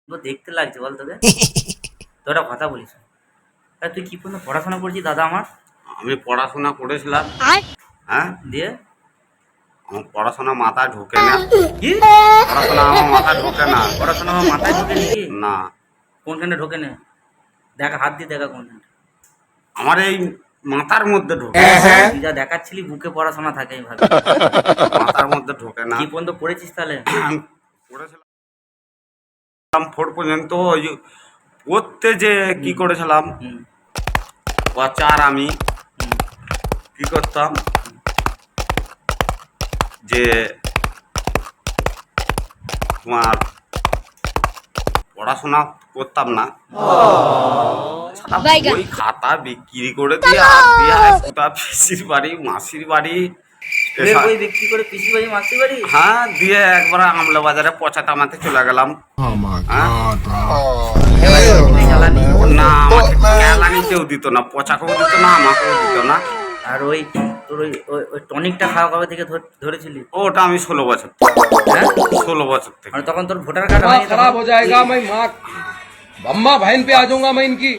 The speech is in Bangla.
তো দেখতে লাগছে বল তোকে। তো একটা কথা বলিস, তুই কি পর্যন্ত পড়াশোনা করছিস দাদা আমার? আমি পড়াশোনা করেছিলাম। হ্যাঁ, দিয়ে আমার পড়াশোনা মাথায় ঢোকে না। কি পড়াশোনা আমার মাথায় ঢোকে না। পড়াশোনা আমার মাথায় ঢোকে নাকি? না, কোনখানে ঢোকে না? দেখা, হাত দিয়ে দেখা কোনখানে। আমার এই মাথার মধ্যে ঢোকে। তুই যা দেখাচ্ছিলি বুকে পড়াশোনা থাকে, আমি ভাবি মাথার মধ্যে ঢোকে না। কি পর্যন্ত পড়েছিস তাহলে? আমি পড়েছিলাম 4 পর্যন্ত। ওই যে পড়তে যে কি করেছিলাম, হুম, আর আমি হুম, কি করতাম যে তোমার পড়াশোনা করতাম না, সারা বই খাতা বিক্রি করে দিয়ে পিসির বাড়ি মাসির বাড়ি স্কুলের বই বিক্রি করে পিসি বাড়ি মাসি বাড়ি? হ্যাঁ, দিয়ে একবার আমলা বাজারে পচা তামাতে চলে গেলাম। জ্বালানি। না, আমাকে কেলানি কেউ দিত না, পচা কেউ দিত না, আমাকেও দিত না। আর ওই তোর ওই টনিকটা খাওয়া কবে থেকে ধরেছিলি? ওটা আমি 16 বছর হ্যাঁ, 16 বছর থেকে। মানে তখন তোর ভোটার কার্ড হয়নি? खराब हो जाएगा मैं माँ बम्मा बहन पे आ जाऊंगा मैं इनकी